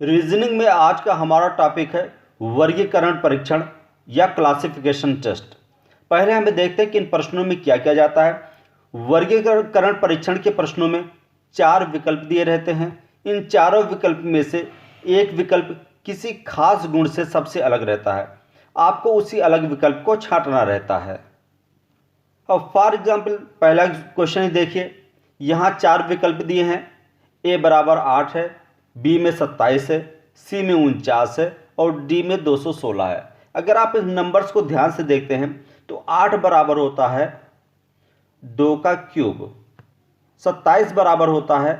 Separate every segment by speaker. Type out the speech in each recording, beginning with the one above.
Speaker 1: Reasoning में आज का हमारा टॉपिक है वर्गीकरण परीक्षण या क्लासिफिकेशन टेस्ट। पहले हमें देखते हैं कि इन प्रश्नों में क्या किया जाता है। वर्गीकरण परीक्षण के प्रश्नों में 4 विकल्प दिए रहते हैं। इन चारों विकल्प में से एक विकल्प किसी खास गुण से सबसे अलग रहता है। आपको उसी अलग विकल्प को छांटना रहता है। अब फॉर एग्जाम्पल पहला क्वेश्चन देखिए, यहाँ 4 विकल्प दिए हैं। ए बराबर 8 है, बी में 27 है, सी में 49 है और डी में 216 है। अगर आप इन नंबर्स को ध्यान से देखते हैं तो 8 बराबर होता है 2 का क्यूब, 27 बराबर होता है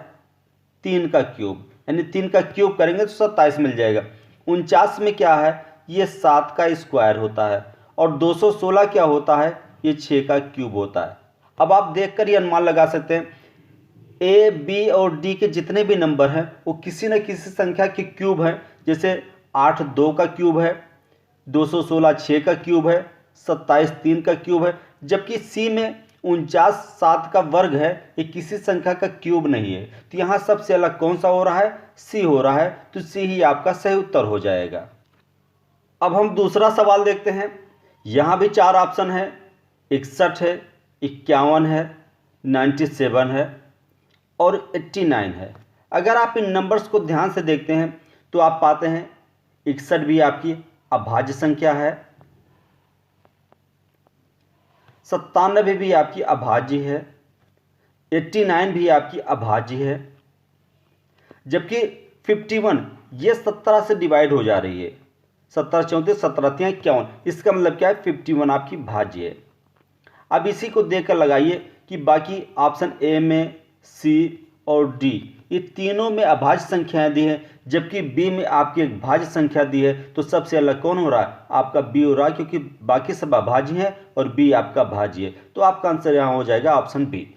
Speaker 1: 3 का क्यूब, यानी 3 का क्यूब करेंगे तो 27 मिल जाएगा। 49 में क्या है, ये 7 का स्क्वायर होता है और 216 क्या होता है, ये 6 का क्यूब होता है। अब आप देखकर ये अनुमान लगा सकते हैं ए बी और डी के जितने भी नंबर हैं वो किसी न किसी संख्या के क्यूब हैं। जैसे 8 2 का क्यूब है, 216 6 का क्यूब है, 27 3 का क्यूब है। जबकि सी में 49 7 का वर्ग है, ये किसी संख्या का क्यूब नहीं है। तो यहाँ सबसे अलग कौन सा हो रहा है, सी हो रहा है। तो सी ही आपका सही उत्तर हो जाएगा। अब हम दूसरा सवाल देखते हैं। यहाँ भी 4 ऑप्शन है, 61 है, 51 है, 97 है और 89 है। अगर आप इन नंबर्स को ध्यान से देखते हैं तो आप पाते हैं 61 भी आपकी अभाज्य संख्या है, 97 भी आपकी अभाज्य है, 89 भी आपकी अभाज्य है। जबकि 51 ये 17 से डिवाइड हो जा रही है, 17 34 17 51, इसका मतलब क्या है 51 आपकी भाज्य है। अब इसी को देखकर लगाइए कि बाकी ऑप्शन ए में सी और डी ये तीनों में अभाज्य संख्याएं दी हैं, जबकि बी में आपकी एक भाज्य संख्या दी है। तो सबसे अलग कौन हो रहा है, आपका बी हो रहा है, क्योंकि बाकी सब अभाज्य हैं और बी आपका भाज्य है। तो आपका आंसर यहां हो जाएगा ऑप्शन बी।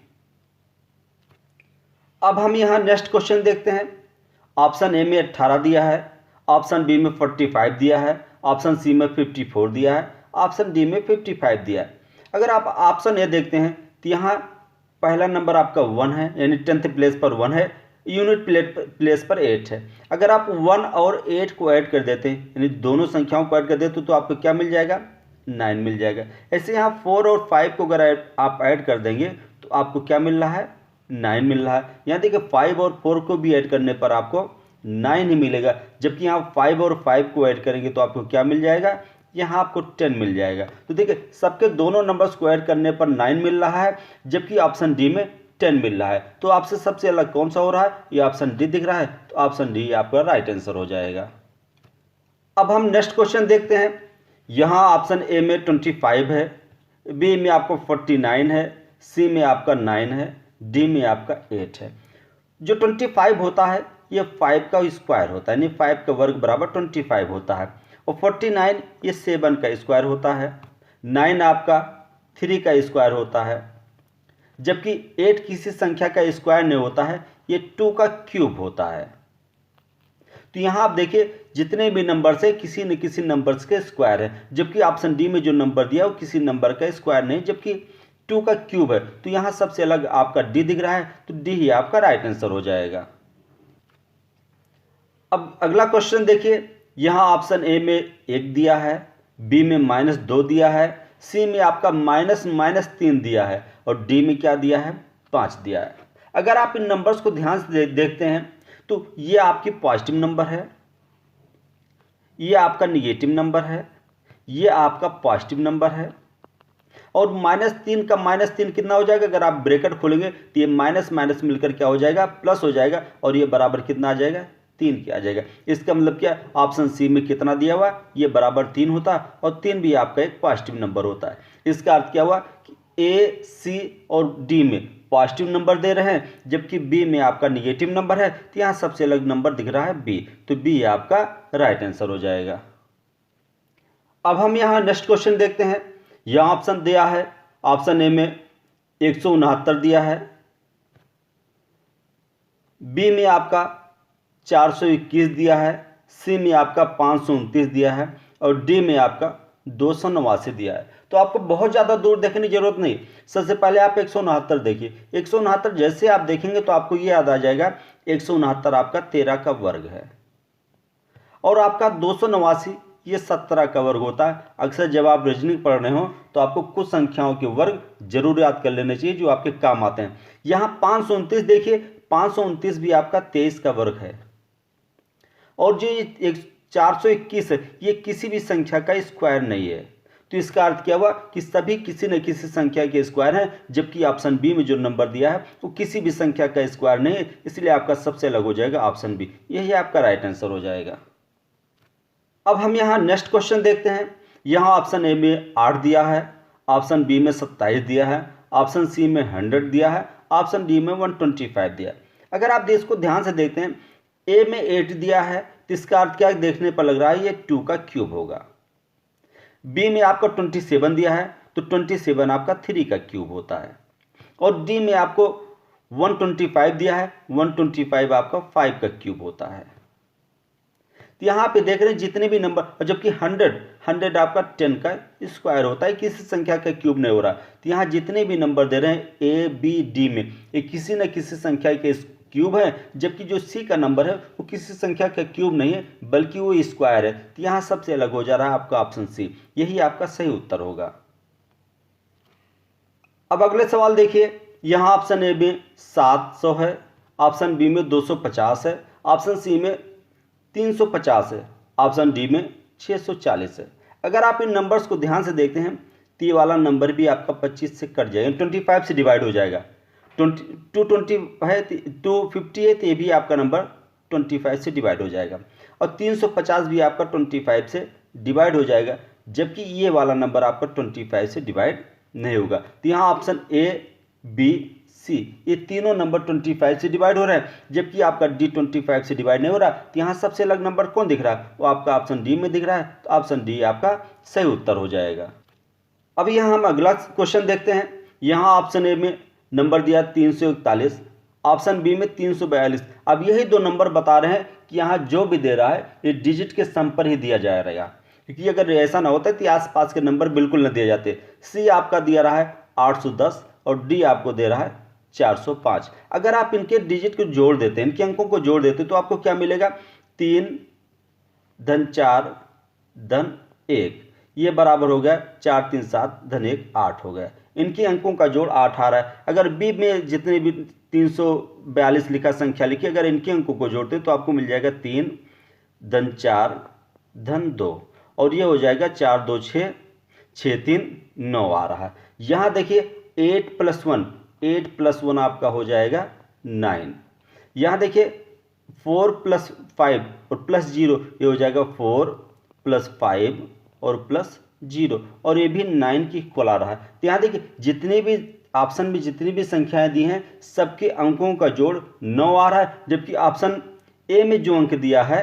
Speaker 1: अब हम यहां नेक्स्ट क्वेश्चन देखते हैं। ऑप्शन ए में 18 दिया है, ऑप्शन बी में 45 दिया है, ऑप्शन सी में 54 दिया है, ऑप्शन डी में 55 दिया है। अगर आप ऑप्शन ए देखते हैं तो यहाँ पहला नंबर आपका 1 है, यानी 10th प्लेस पर 1 है, यूनिट प्लेस पर 8 है। अगर आप 1 और 8 को ऐड कर देते हैं, यानी दोनों संख्याओं को ऐड कर देते तो आपको क्या मिल जाएगा, 9 मिल जाएगा। ऐसे यहाँ 4 और 5 को अगर आप ऐड कर देंगे तो आपको क्या मिल रहा है, 9 मिल रहा है। यहाँ देखिए 5 और 4 को भी ऐड करने पर आपको 9 ही मिलेगा। जबकि यहाँ 5 और 5 को ऐड करेंगे तो आपको क्या मिल जाएगा, यहाँ आपको 10 मिल जाएगा। तो देखिए सबके दोनों नंबर्स को ऐड करने पर 9 मिल रहा है, जबकि ऑप्शन डी में 10 मिल रहा है। तो आपसे सबसे अलग कौन सा हो रहा है, ये ऑप्शन डी दिख रहा है। तो ऑप्शन डी आपका राइट आंसर हो जाएगा। अब हम नेक्स्ट क्वेश्चन देखते हैं। यहाँ ऑप्शन ए में 25 है, बी में आपको 49 है, सी में आपका 9 है, डी में आपका 8 है। जो 25 होता है ये 5 का स्क्वायर होता है, यानी 5 का वर्ग बराबर 25 होता है। और 49 ये 7 का स्क्वायर होता है, 9 आपका 3 का स्क्वायर होता है, जबकि 8 किसी संख्या का स्क्वायर नहीं होता है, ये 2 का क्यूब होता है। तो यहाँ आप देखिए जितने भी नंबर्स है किसी न किसी नंबर्स के स्क्वायर है, जबकि ऑप्शन डी में जो नंबर दिया वो किसी नंबर का स्क्वायर नहीं, जबकि 2 का क्यूब है। तो यहाँ सबसे अलग आपका डी दिख रहा है, तो डी ही आपका राइट आंसर हो जाएगा। अब अगला क्वेश्चन देखिए। यहाँ ऑप्शन ए में 1 दिया है, बी में -2 दिया है, सी में आपका -3 दिया है और डी में क्या दिया है, 5 दिया है। अगर आप इन नंबर्स को ध्यान से देखते हैं तो ये आपकी पॉजिटिव नंबर है, ये आपका निगेटिव नंबर है, ये आपका पॉजिटिव नंबर है। और -3 का -3 कितना हो जाएगा, अगर आप ब्रैकेट खोलेंगे तो ये माइनस माइनस मिलकर क्या हो जाएगा, प्लस हो जाएगा और ये बराबर कितना आ जाएगा, 3 की आ जाएगा। इसका मतलब क्या, ऑप्शन सी में कितना दिया हुआ, ये बराबर 3 होता है और 3 भी आपका एक पॉजिटिव नंबर होता है। इसका अर्थ क्या हुआ कि ए सी और डी में पॉजिटिव नंबर दे रहे हैं, जबकि बी में आपका निगेटिव नंबर है। तो यहाँ सबसे अलग नंबर दिख रहा है बी, तो बी आपका राइट आंसर हो जाएगा। अब हम यहाँ नेक्स्ट क्वेश्चन देखते हैं। यहाँ ऑप्शन दिया है, ऑप्शन ए में 169 दिया है, बी में आपका 421 दिया है, सी में आपका 529 दिया है और डी में आपका 289 दिया है। तो आपको बहुत ज़्यादा दूर देखने की जरूरत नहीं। सबसे पहले आप 169 देखिए। 169 जैसे आप देखेंगे तो आपको ये याद आ जाएगा 169 आपका 13 का वर्ग है। और आपका 289 ये 17 का वर्ग होता है। अक्सर जब आप रीजनिंग पढ़ रहे हो तो आपको कुछ संख्याओं के वर्ग जरूर याद कर लेने चाहिए जो आपके काम आते हैं। यहाँ 529 देखिए, 529 भी आपका 23 का वर्ग है। और जो ये 421 है ये किसी भी संख्या का स्क्वायर नहीं है। तो इसका अर्थ क्या हुआ कि सभी किसी न किसी संख्या के स्क्वायर हैं, जबकि ऑप्शन बी में जो नंबर दिया है वो किसी भी संख्या का स्क्वायर नहीं है, इसलिए आपका सबसे अलग हो जाएगा ऑप्शन बी। यही आपका राइट आंसर हो जाएगा। अब हम यहाँ नेक्स्ट क्वेश्चन देखते हैं। यहाँ ऑप्शन ए में 8 दिया है, ऑप्शन बी में 27 दिया है, ऑप्शन सी में 100 दिया है, ऑप्शन डी में 125 दिया है। अगर आप इसको ध्यान से देखते हैं, ए में 8 दिया है तो इसका अर्थ क्या देखने पर लग रहा है ये 2 का क्यूब होगा। बी में आपको 27 दिया है तो 27 आपका 3 का क्यूब होता है। और डी में आपको 125 दिया है, 125 आपका 5 का क्यूब होता है। तो यहाँ पे देख रहे हैं जितने भी नंबर, और जबकि 100 आपका 10 का स्क्वायर होता है, किसी संख्या का क्यूब नहीं हो रहा। तो यहाँ जितने भी नंबर दे रहे हैं ए बी डी में ये किसी न किसी संख्या के क्यूब है, जबकि जो सी का नंबर है वो किसी संख्या का क्यूब नहीं है बल्कि वो स्क्वायर है। तो यहाँ सबसे अलग हो जा रहा है आपका ऑप्शन सी, यही आपका सही उत्तर होगा। अब अगले सवाल देखिए, यहाँ ऑप्शन ए में 700 है, ऑप्शन बी में 250 है, ऑप्शन सी में 350 है, ऑप्शन डी में 640 है। अगर आप इन नंबर्स को ध्यान से देखते हैं तो ये वाला नंबर भी आपका 25 से कट जाएगा, 25 से डिवाइड हो जाएगा। 220 है, 250 है तो ये भी आपका नंबर 25 से डिवाइड हो जाएगा। और 350 भी आपका 25 से डिवाइड हो जाएगा, जबकि ये वाला नंबर आपका 25 से डिवाइड नहीं होगा। तो यहाँ ऑप्शन ए बी सी ये तीनों नंबर 25 से डिवाइड हो रहा है, जबकि आपका डी 25 से डिवाइड नहीं हो रहा। तो यहाँ सबसे अलग नंबर कौन दिख रहा है, वो आपका ऑप्शन डी में दिख रहा है। तो ऑप्शन डी आपका सही उत्तर हो जाएगा। अब यहाँ हम अगला क्वेश्चन देखते हैं। यहाँ ऑप्शन ए में नंबर दिया 341, ऑप्शन बी में 342। अब यही दो नंबर बता रहे हैं कि यहाँ जो भी दे रहा है ये डिजिट के सम पर ही दिया जा रहेगा, क्योंकि अगर ऐसा ना होता तो आसपास के नंबर बिल्कुल न दिए जाते। सी आपका दिया रहा है 810 और डी आपको दे रहा है 405। अगर आप इनके डिजिट को जोड़ देते हैं, इनके अंकों को जोड़ देते तो आपको क्या मिलेगा, 3 धन 4 धन 1, ये बराबर हो गया 4 3 7 धन 1 8 हो गया। इनके अंकों का जोड़ 8 आ रहा है। अगर बी में जितने भी 342 लिखा संख्या लिखी, अगर इनके अंकों को जोड़ते तो आपको मिल जाएगा 3 धन 4 धन 2, और ये हो जाएगा 4 2 6 6 3 9 आ रहा है। यहाँ देखिए 8 + 1 आपका हो जाएगा 9। यहाँ देखिए 4 + 5 और +0 ये हो जाएगा 4 + 5 और +0, और ये भी 9 की इक्वल आ रहा है। तो यहाँ देखिए जितने भी ऑप्शन में जितनी भी संख्याएं दी हैं सबके अंकों का जोड़ 9 आ रहा है, जबकि ऑप्शन ए में जो अंक दिया है,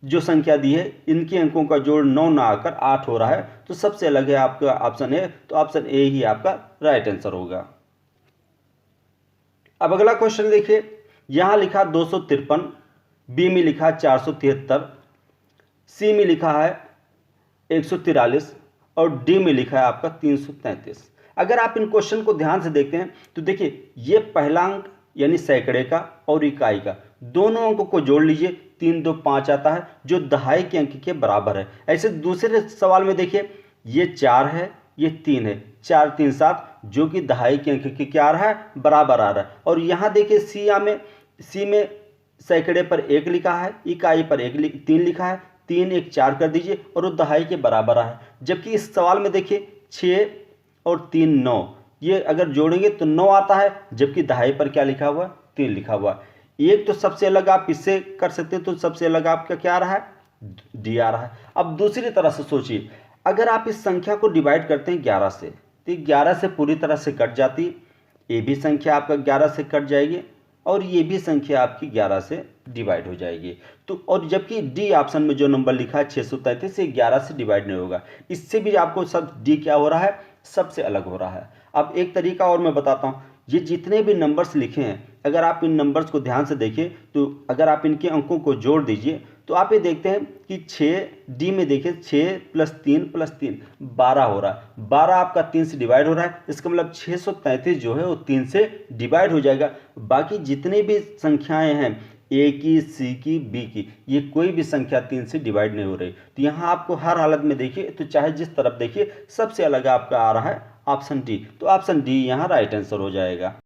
Speaker 1: जो संख्या दी है, इनके अंकों का जोड़ 9 ना आकर 8 हो रहा है। तो सबसे अलग है आपका ऑप्शन ए, तो ऑप्शन ए ही आपका राइट आंसर होगा। अब अगला क्वेश्चन देखिए, यहाँ लिखा 253, बी में लिखा 473, सी में लिखा है 143 और डी में लिखा है आपका 333। अगर आप इन क्वेश्चन को ध्यान से देखते हैं तो देखिए ये पहला अंक यानी सैकड़े का और इकाई का दोनों अंकों को जोड़ लीजिए, 3 2 5 आता है जो दहाई के अंक के बराबर है। ऐसे दूसरे सवाल में देखिए ये 4 है, ये 3 है, 4 3 7 जो कि दहाई के अंक के क्या आ रहा है, बराबर आ रहा है। और यहाँ देखिए सी में सैकड़े पर 1 लिखा है, इकाई पर 3 लिखा है, 3 1 4 कर दीजिए और वो दहाई के बराबर आ है। जबकि इस सवाल में देखिए 6 और 3 9, ये अगर जोड़ेंगे तो 9 आता है, जबकि दहाई पर क्या लिखा हुआ, 3 लिखा हुआ। एक तो सबसे अलग आप इससे कर सकते हैं, तो सबसे अलग आपका क्या आ रहा है, डी आ रहा है। अब दूसरी तरह से सोचिए, अगर आप इस संख्या को डिवाइड करते हैं 11 से, तो 11 से पूरी तरह से कट जाती, ये भी संख्या आपका 11 से कट जाएगी और ये भी संख्या आपकी 11 से डिवाइड हो जाएगी। तो और जबकि डी ऑप्शन में जो नंबर लिखा है 633 से 11 से डिवाइड नहीं होगा, इससे भी आपको सब डी क्या हो रहा है, सबसे अलग हो रहा है। अब एक तरीका और मैं बताता हूँ, ये जितने भी नंबर्स लिखे हैं अगर आप इन नंबर्स को ध्यान से देखिए तो अगर आप इनके अंकों को जोड़ दीजिए तो आप ये देखते हैं कि 6 डी में देखिए 6 + 3 + 3 12 हो रहा है। 12 आपका 3 से डिवाइड हो रहा है, इसका मतलब 633 जो है वो 3 से डिवाइड हो जाएगा। बाकी जितने भी संख्याएं हैं ए की, सी की, बी की, ये कोई भी संख्या 3 से डिवाइड नहीं हो रही। तो यहाँ आपको हर हालत में देखिए, तो चाहे जिस तरफ देखिए सबसे अलग आपका आ रहा है ऑप्शन डी। तो ऑप्शन डी यहाँ राइट आंसर हो जाएगा।